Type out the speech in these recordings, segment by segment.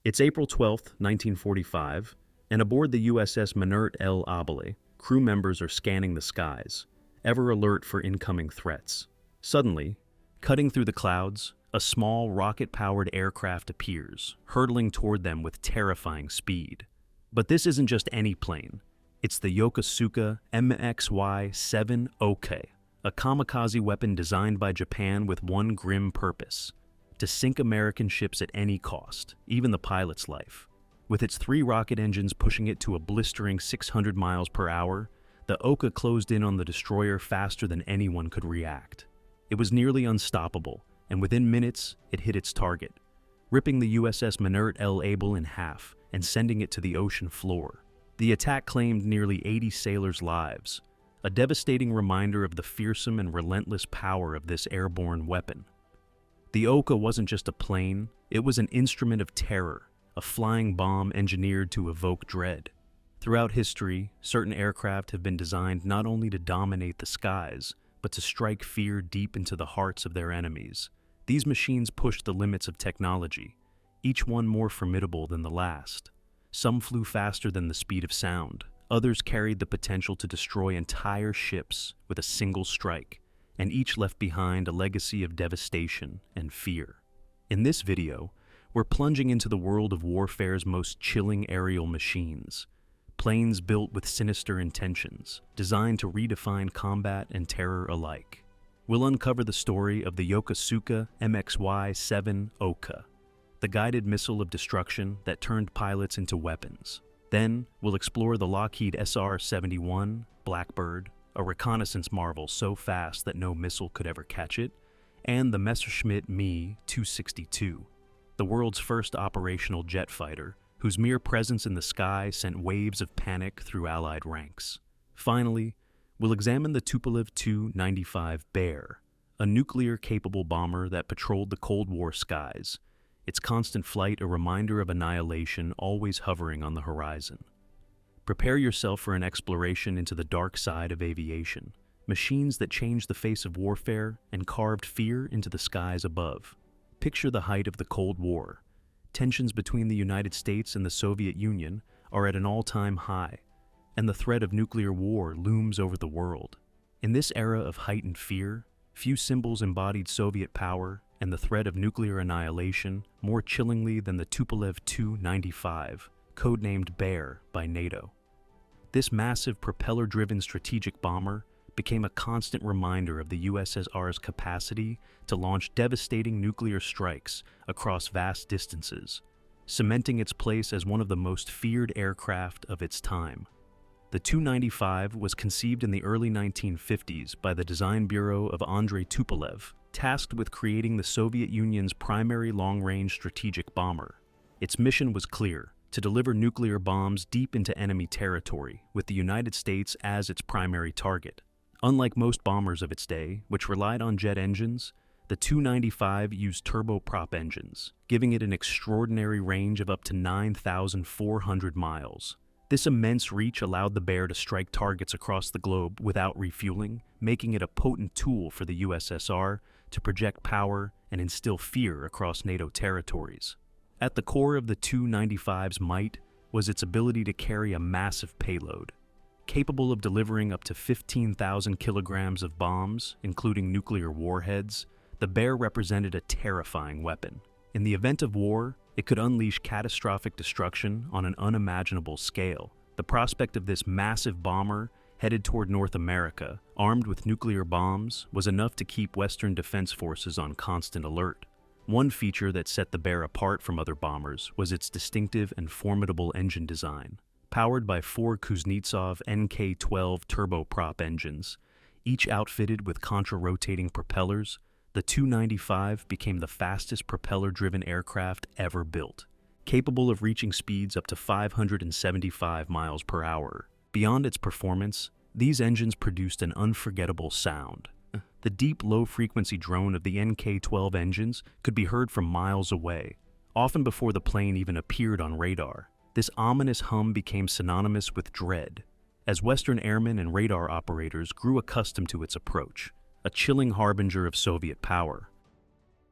It's April 12, 1945, and aboard the USS Mannert L Abele, crew members are scanning the skies, ever alert for incoming threats. Suddenly, cutting through the clouds, a small rocket-powered aircraft appears, hurtling toward them with terrifying speed. But this isn't just any plane. It's the Yokosuka MXY-7 Ohka, a kamikaze weapon designed by Japan with one grim purpose: to sink American ships at any cost, even the pilot's life. With its 3 rocket engines pushing it to a blistering 600 miles per hour, the Ohka closed in on the destroyer faster than anyone could react. It was nearly unstoppable, and within minutes, it hit its target, ripping the USS Mannert L in half and sending it to the ocean floor. The attack claimed nearly 80 sailors' lives, a devastating reminder of the fearsome and relentless power of this airborne weapon. The Ohka wasn't just a plane, it was an instrument of terror, a flying bomb engineered to evoke dread. Throughout history, certain aircraft have been designed not only to dominate the skies, but to strike fear deep into the hearts of their enemies. These machines pushed the limits of technology, each one more formidable than the last. Some flew faster than the speed of sound, others carried the potential to destroy entire ships with a single strike, and each left behind a legacy of devastation and fear. In this video, we're plunging into the world of warfare's most chilling aerial machines, planes built with sinister intentions, designed to redefine combat and terror alike. We'll uncover the story of the Yokosuka MXY-7 Ohka, the guided missile of destruction that turned pilots into weapons. Then, we'll explore the Lockheed SR-71 Blackbird, a reconnaissance marvel so fast that no missile could ever catch it, and the Messerschmitt Me 262, the world's first operational jet fighter, whose mere presence in the sky sent waves of panic through Allied ranks. Finally, we'll examine the Tupolev Tu-95 Bear, a nuclear-capable bomber that patrolled the Cold War skies, its constant flight a reminder of annihilation always hovering on the horizon. Prepare yourself for an exploration into the dark side of aviation, machines that changed the face of warfare and carved fear into the skies above. Picture the height of the Cold War. Tensions between the United States and the Soviet Union are at an all-time high, and the threat of nuclear war looms over the world. In this era of heightened fear, few symbols embodied Soviet power and the threat of nuclear annihilation more chillingly than the Tupolev Tu-95, codenamed Bear by NATO. This massive propeller-driven strategic bomber became a constant reminder of the USSR's capacity to launch devastating nuclear strikes across vast distances, cementing its place as one of the most feared aircraft of its time. The Tu-95 was conceived in the early 1950s by the design bureau of Andrei Tupolev, tasked with creating the Soviet Union's primary long-range strategic bomber. Its mission was clear: to deliver nuclear bombs deep into enemy territory, with the United States as its primary target. Unlike most bombers of its day, which relied on jet engines, the Tu-95 used turboprop engines, giving it an extraordinary range of up to 9,400 miles. This immense reach allowed the Bear to strike targets across the globe without refueling, making it a potent tool for the USSR to project power and instill fear across NATO territories. At the core of the Tu-95's might was its ability to carry a massive payload. Capable of delivering up to 15,000 kilograms of bombs, including nuclear warheads, the Bear represented a terrifying weapon. In the event of war, it could unleash catastrophic destruction on an unimaginable scale. The prospect of this massive bomber headed toward North America, armed with nuclear bombs, was enough to keep Western defense forces on constant alert. One feature that set the Bear apart from other bombers was its distinctive and formidable engine design. Powered by 4 Kuznetsov NK-12 turboprop engines, each outfitted with contra-rotating propellers, the Tu-95 became the fastest propeller-driven aircraft ever built, capable of reaching speeds up to 575 miles per hour. Beyond its performance, these engines produced an unforgettable sound. The deep, low-frequency drone of the NK-12 engines could be heard from miles away, often before the plane even appeared on radar. This ominous hum became synonymous with dread, as Western airmen and radar operators grew accustomed to its approach, a chilling harbinger of Soviet power.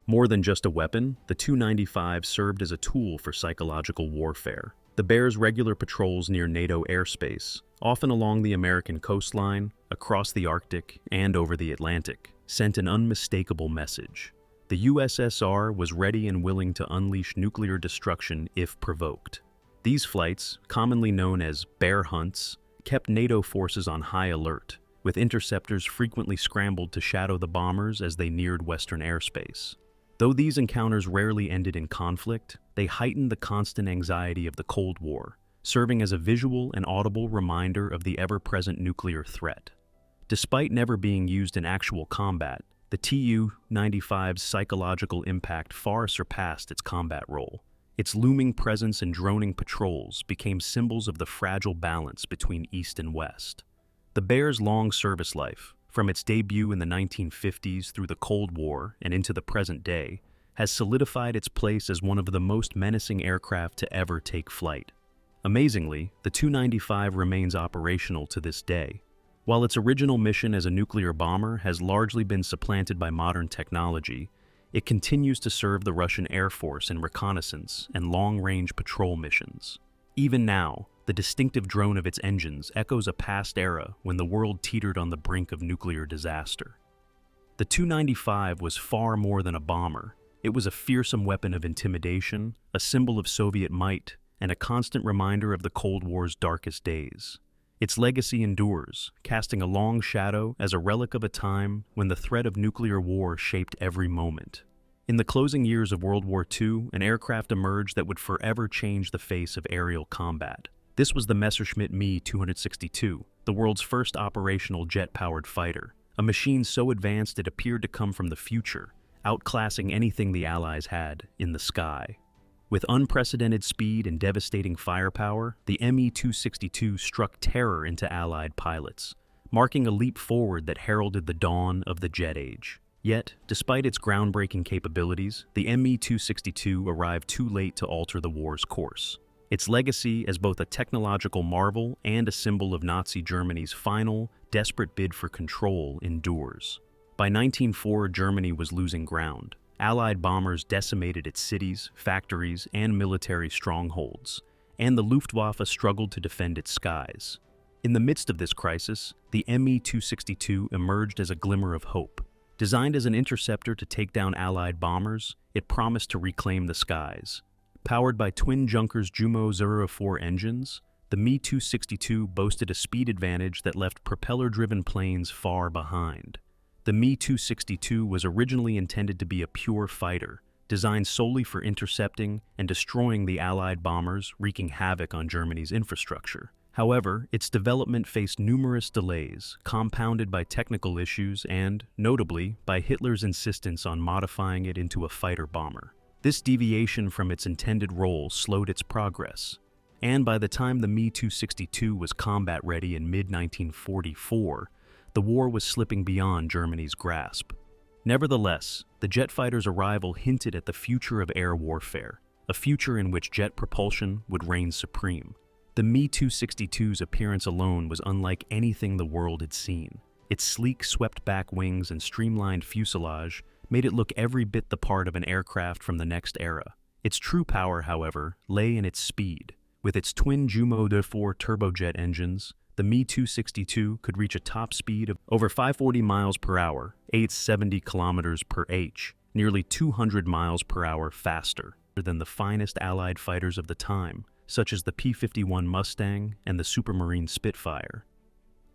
More than just a weapon, the Tu-95 served as a tool for psychological warfare. The Bear's regular patrols near NATO airspace, often along the American coastline, across the Arctic, and over the Atlantic, sent an unmistakable message. The USSR was ready and willing to unleash nuclear destruction if provoked. These flights, commonly known as bear hunts, kept NATO forces on high alert, with interceptors frequently scrambled to shadow the bombers as they neared Western airspace. Though these encounters rarely ended in conflict, they heightened the constant anxiety of the Cold War, serving as a visual and audible reminder of the ever-present nuclear threat. Despite never being used in actual combat, the Tu-95's psychological impact far surpassed its combat role. Its looming presence and droning patrols became symbols of the fragile balance between East and West. The Bear's long service life, from its debut in the 1950s through the Cold War and into the present day, has solidified its place as one of the most menacing aircraft to ever take flight. Amazingly, the Tu-95 remains operational to this day. While its original mission as a nuclear bomber has largely been supplanted by modern technology, it continues to serve the Russian Air Force in reconnaissance and long-range patrol missions. Even now, the distinctive drone of its engines echoes a past era when the world teetered on the brink of nuclear disaster. The Tu-95 was far more than a bomber. It was a fearsome weapon of intimidation, a symbol of Soviet might, and a constant reminder of the Cold War's darkest days. Its legacy endures, casting a long shadow as a relic of a time when the threat of nuclear war shaped every moment. In the closing years of World War II, an aircraft emerged that would forever change the face of aerial combat. This was the Messerschmitt Me-262, the world's first operational jet-powered fighter, a machine so advanced it appeared to come from the future, outclassing anything the Allies had in the sky. With unprecedented speed and devastating firepower, the Me-262 struck terror into Allied pilots, marking a leap forward that heralded the dawn of the jet age. Yet, despite its groundbreaking capabilities, the Me-262 arrived too late to alter the war's course. Its legacy as both a technological marvel and a symbol of Nazi Germany's final, desperate bid for control endures. By 1904, Germany was losing ground. Allied bombers decimated its cities, factories, and military strongholds, and the Luftwaffe struggled to defend its skies. In the midst of this crisis, the Me-262 emerged as a glimmer of hope. Designed as an interceptor to take down Allied bombers, it promised to reclaim the skies. Powered by twin Junkers Jumo 04 engines, the Me-262 boasted a speed advantage that left propeller-driven planes far behind. The Me-262 was originally intended to be a pure fighter, designed solely for intercepting and destroying the Allied bombers, wreaking havoc on Germany's infrastructure. However, its development faced numerous delays, compounded by technical issues and, notably, by Hitler's insistence on modifying it into a fighter bomber. This deviation from its intended role slowed its progress, and by the time the Me-262 was combat-ready in mid-1944, the war was slipping beyond Germany's grasp. Nevertheless, the jet fighter's arrival hinted at the future of air warfare, a future in which jet propulsion would reign supreme. The Me-262's appearance alone was unlike anything the world had seen. Its sleek, swept-back wings and streamlined fuselage made it look every bit the part of an aircraft from the next era. Its true power, however, lay in its speed. With its twin Jumo 04 turbojet engines, the Me-262 could reach a top speed of over 540 miles per hour, 870 kilometers per h, nearly 200 miles per hour faster than the finest Allied fighters of the time, such as the P-51 Mustang and the Supermarine Spitfire.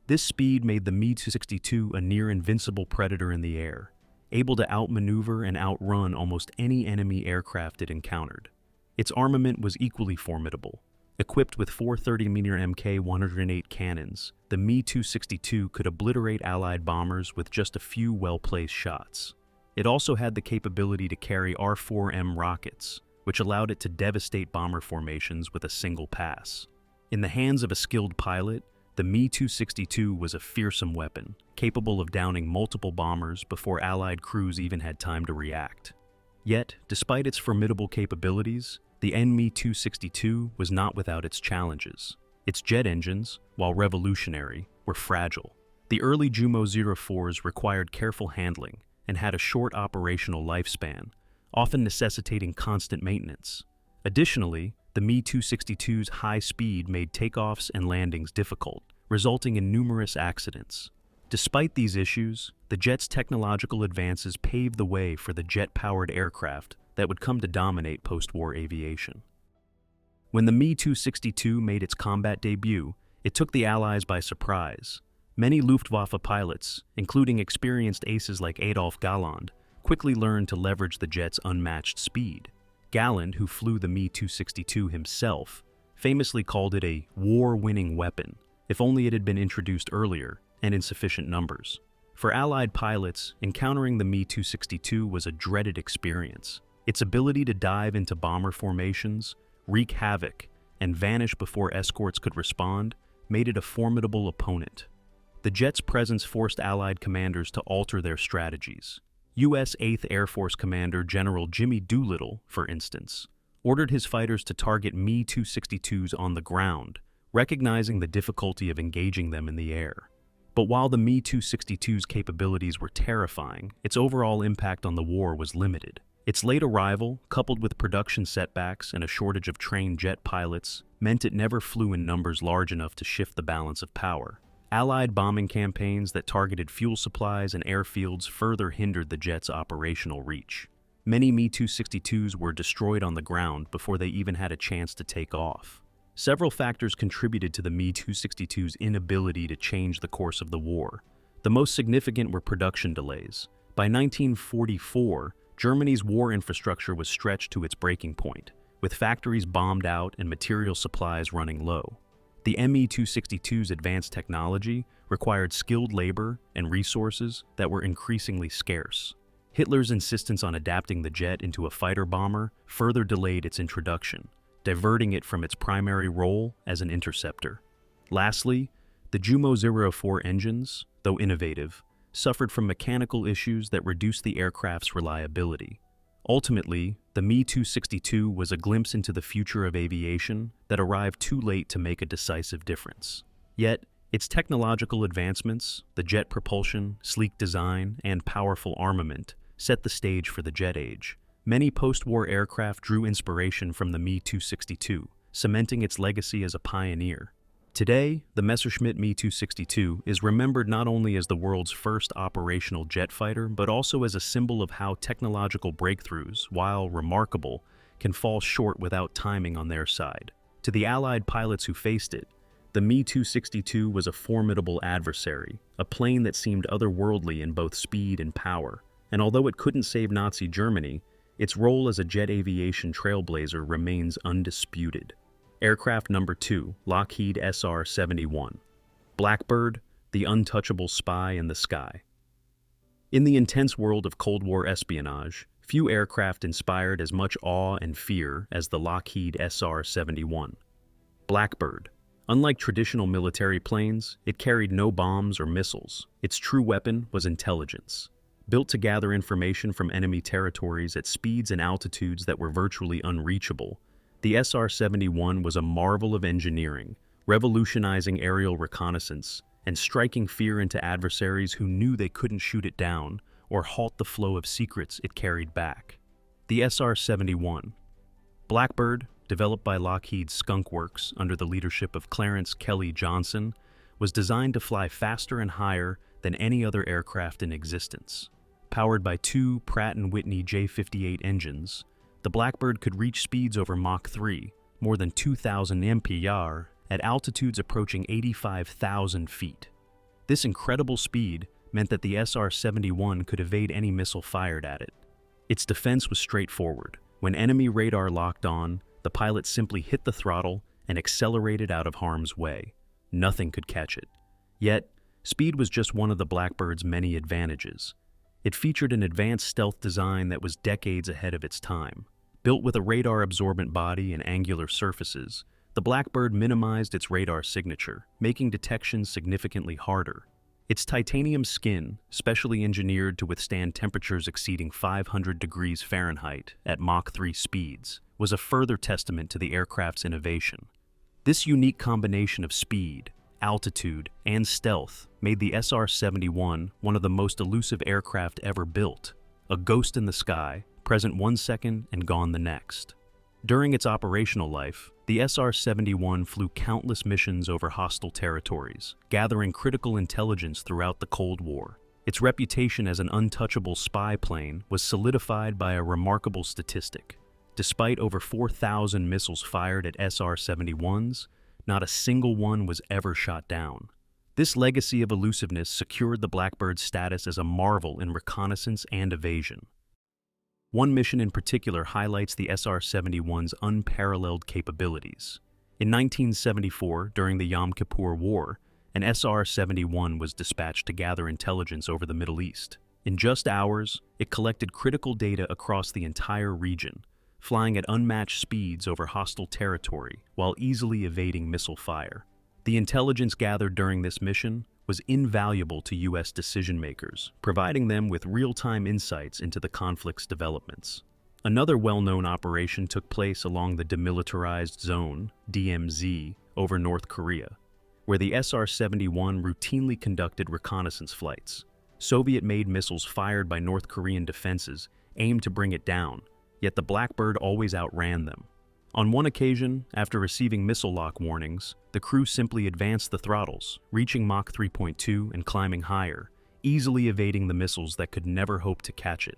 This speed made the Me-262 a near-invincible predator in the air, able to outmaneuver and outrun almost any enemy aircraft it encountered. Its armament was equally formidable. Equipped with 430mm Mk-108 cannons, the Me-262 could obliterate Allied bombers with just a few well-placed shots. It also had the capability to carry R-4M rockets, which allowed it to devastate bomber formations with a single pass. In the hands of a skilled pilot, the Me-262 was a fearsome weapon, capable of downing multiple bombers before Allied crews even had time to react. Yet, despite its formidable capabilities, the Me-262 was not without its challenges. Its jet engines, while revolutionary, were fragile. The early Jumo 04s required careful handling, and had a short operational lifespan, often necessitating constant maintenance. Additionally, the Me-262's high speed made takeoffs and landings difficult, resulting in numerous accidents. Despite these issues, the jet's technological advances paved the way for the jet-powered aircraft that would come to dominate post-war aviation. When the Me-262 made its combat debut, it took the Allies by surprise. Many Luftwaffe pilots, including experienced aces like Adolf Galland, quickly learned to leverage the jet's unmatched speed. Galland, who flew the Me-262 himself, famously called it a war-winning weapon, if only it had been introduced earlier and in sufficient numbers. For Allied pilots, encountering the Me-262 was a dreaded experience. Its ability to dive into bomber formations, wreak havoc, and vanish before escorts could respond made it a formidable opponent. The jet's presence forced Allied commanders to alter their strategies. U.S. 8th Air Force Commander General Jimmy Doolittle, for instance, ordered his fighters to target Me-262s on the ground, recognizing the difficulty of engaging them in the air. But while the Me-262's capabilities were terrifying, its overall impact on the war was limited. Its late arrival, coupled with production setbacks and a shortage of trained jet pilots, meant it never flew in numbers large enough to shift the balance of power. Allied bombing campaigns that targeted fuel supplies and airfields further hindered the jet's operational reach. Many Me-262s were destroyed on the ground before they even had a chance to take off. Several factors contributed to the Me-262's inability to change the course of the war. The most significant were production delays. By 1944, Germany's war infrastructure was stretched to its breaking point, with factories bombed out and material supplies running low. The Me-262's advanced technology required skilled labor and resources that were increasingly scarce. Hitler's insistence on adapting the jet into a fighter bomber further delayed its introduction, diverting it from its primary role as an interceptor. Lastly, the Jumo 04 engines, though innovative, suffered from mechanical issues that reduced the aircraft's reliability. Ultimately, the Me-262 was a glimpse into the future of aviation that arrived too late to make a decisive difference. Yet, its technological advancements, the jet propulsion, sleek design, and powerful armament set the stage for the jet age. Many post-war aircraft drew inspiration from the Me-262, cementing its legacy as a pioneer. Today, the Messerschmitt Me-262 is remembered not only as the world's first operational jet fighter, but also as a symbol of how technological breakthroughs, while remarkable, can fall short without timing on their side. To the Allied pilots who faced it, the Me-262 was a formidable adversary, a plane that seemed otherworldly in both speed and power. And although it couldn't save Nazi Germany, its role as a jet aviation trailblazer remains undisputed. Aircraft number 2, Lockheed SR-71. Blackbird, the untouchable spy in the sky. In the intense world of Cold War espionage, few aircraft inspired as much awe and fear as the Lockheed SR-71. Blackbird. Unlike traditional military planes, it carried no bombs or missiles. Its true weapon was intelligence. Built to gather information from enemy territories at speeds and altitudes that were virtually unreachable, the SR-71 was a marvel of engineering, revolutionizing aerial reconnaissance and striking fear into adversaries who knew they couldn't shoot it down or halt the flow of secrets it carried back. The SR-71. Blackbird, developed by Lockheed's Skunk Works under the leadership of Clarence Kelly Johnson, was designed to fly faster and higher than any other aircraft in existence. Powered by two Pratt & Whitney J58 engines, the Blackbird could reach speeds over Mach 3, more than 2,000 mph, at altitudes approaching 85,000 feet. This incredible speed meant that the SR-71 could evade any missile fired at it. Its defense was straightforward. When enemy radar locked on, the pilot simply hit the throttle and accelerated out of harm's way. Nothing could catch it. Yet, speed was just one of the Blackbird's many advantages. It featured an advanced stealth design that was decades ahead of its time. Built with a radar-absorbent body and angular surfaces, the Blackbird minimized its radar signature, making detection significantly harder. Its titanium skin, specially engineered to withstand temperatures exceeding 500 degrees Fahrenheit at Mach 3 speeds, was a further testament to the aircraft's innovation. This unique combination of speed, altitude, and stealth made the SR-71 one of the most elusive aircraft ever built, a ghost in the sky, present 1 second and gone the next. During its operational life, the SR-71 flew countless missions over hostile territories, gathering critical intelligence throughout the Cold War. Its reputation as an untouchable spy plane was solidified by a remarkable statistic. Despite over 4,000 missiles fired at SR-71s, not a single one was ever shot down. This legacy of elusiveness secured the Blackbird's status as a marvel in reconnaissance and evasion. One mission in particular highlights the SR-71's unparalleled capabilities. In 1974, during the Yom Kippur War, an SR-71 was dispatched to gather intelligence over the Middle East. In just hours, it collected critical data across the entire region, flying at unmatched speeds over hostile territory while easily evading missile fire. The intelligence gathered during this mission was invaluable to U.S. decision-makers, providing them with real-time insights into the conflict's developments. Another well-known operation took place along the Demilitarized Zone, DMZ, over North Korea, where the SR-71 routinely conducted reconnaissance flights. Soviet-made missiles fired by North Korean defenses aimed to bring it down, yet the Blackbird always outran them. On one occasion, after receiving missile lock warnings, the crew simply advanced the throttles, reaching Mach 3.2 and climbing higher, easily evading the missiles that could never hope to catch it.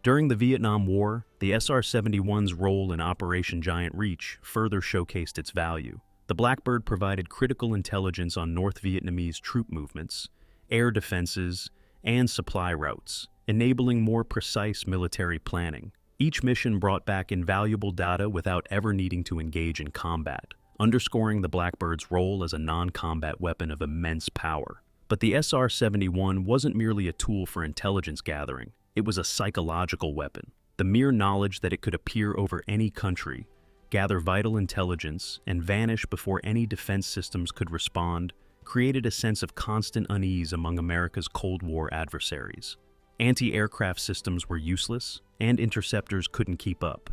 During the Vietnam War, the SR-71's role in Operation Giant Reach further showcased its value. The Blackbird provided critical intelligence on North Vietnamese troop movements, air defenses, and supply routes, enabling more precise military planning. Each mission brought back invaluable data without ever needing to engage in combat, underscoring the Blackbird's role as a non-combat weapon of immense power. But the SR-71 wasn't merely a tool for intelligence gathering, it was a psychological weapon. The mere knowledge that it could appear over any country, gather vital intelligence, and vanish before any defense systems could respond, created a sense of constant unease among America's Cold War adversaries. Anti-aircraft systems were useless, and interceptors couldn't keep up.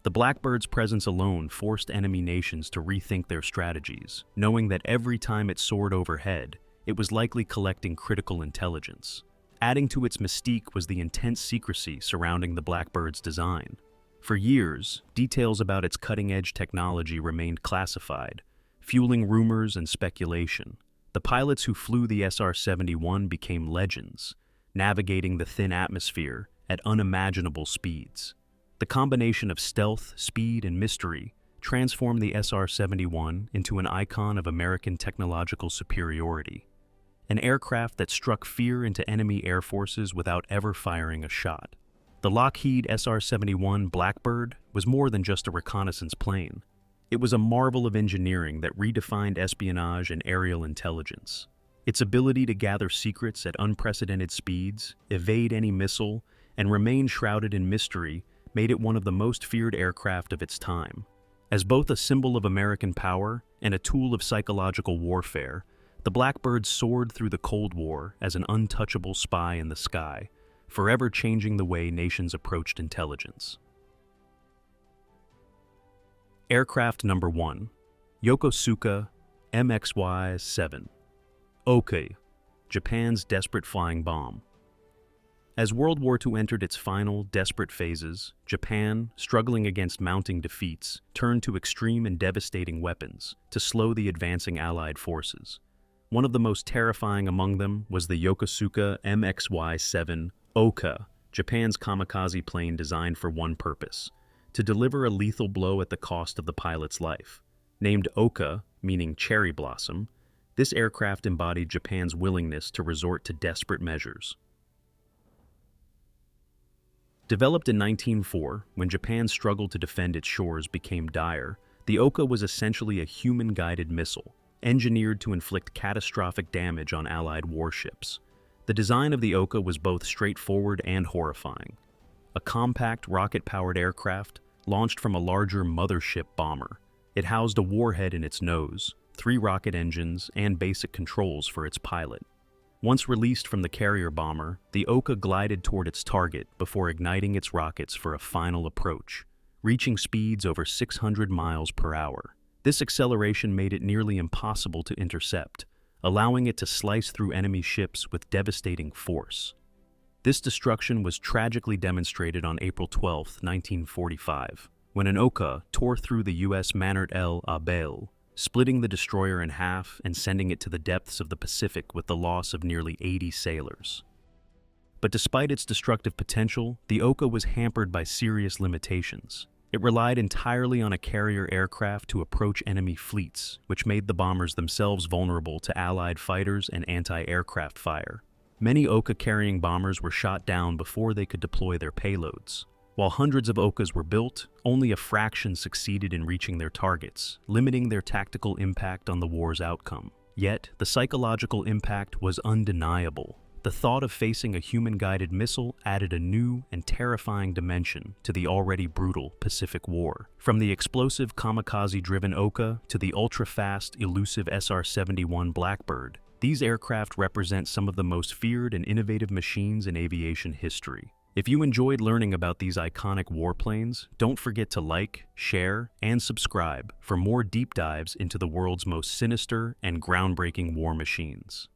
The Blackbird's presence alone forced enemy nations to rethink their strategies, knowing that every time it soared overhead, it was likely collecting critical intelligence. Adding to its mystique was the intense secrecy surrounding the Blackbird's design. For years, details about its cutting-edge technology remained classified, fueling rumors and speculation. The pilots who flew the SR-71 became legends, navigating the thin atmosphere at unimaginable speeds. The combination of stealth, speed, and mystery transformed the SR-71 into an icon of American technological superiority, an aircraft that struck fear into enemy air forces without ever firing a shot. The Lockheed SR-71 Blackbird was more than just a reconnaissance plane. It was a marvel of engineering that redefined espionage and aerial intelligence. Its ability to gather secrets at unprecedented speeds, evade any missile, and remain shrouded in mystery made it one of the most feared aircraft of its time. As both a symbol of American power and a tool of psychological warfare, the Blackbird soared through the Cold War as an untouchable spy in the sky, forever changing the way nations approached intelligence. Aircraft number 1, Yokosuka MXY-7. Ohka, Japan's desperate flying bomb. As World War II entered its final, desperate phases, Japan, struggling against mounting defeats, turned to extreme and devastating weapons to slow the advancing Allied forces. One of the most terrifying among them was the Yokosuka MXY-7 Ohka, Japan's kamikaze plane designed for one purpose: to deliver a lethal blow at the cost of the pilot's life. Named Ohka, meaning cherry blossom, this aircraft embodied Japan's willingness to resort to desperate measures. Developed in 1904, when Japan's struggle to defend its shores became dire, the Ohka was essentially a human-guided missile, engineered to inflict catastrophic damage on Allied warships. The design of the Ohka was both straightforward and horrifying. A compact, rocket-powered aircraft launched from a larger mothership bomber. It housed a warhead in its nose, 3 rocket engines, and basic controls for its pilot. Once released from the carrier bomber, the Ohka glided toward its target before igniting its rockets for a final approach, reaching speeds over 600 miles per hour. This acceleration made it nearly impossible to intercept, allowing it to slice through enemy ships with devastating force. This destruction was tragically demonstrated on April 12, 1945, when an Ohka tore through the USS Mannert L, Abele, splitting the destroyer in half and sending it to the depths of the Pacific with the loss of nearly 80 sailors. But despite its destructive potential, the Ohka was hampered by serious limitations. It relied entirely on a carrier aircraft to approach enemy fleets, which made the bombers themselves vulnerable to Allied fighters and anti-aircraft fire. Many Ohka-carrying bombers were shot down before they could deploy their payloads. While hundreds of Ohkas were built, only a fraction succeeded in reaching their targets, limiting their tactical impact on the war's outcome. Yet, the psychological impact was undeniable. The thought of facing a human-guided missile added a new and terrifying dimension to the already brutal Pacific War. From the explosive kamikaze-driven Ohka to the ultra-fast, elusive SR-71 Blackbird, these aircraft represent some of the most feared and innovative machines in aviation history. If you enjoyed learning about these iconic warplanes, don't forget to like, share, and subscribe for more deep dives into the world's most sinister and groundbreaking war machines.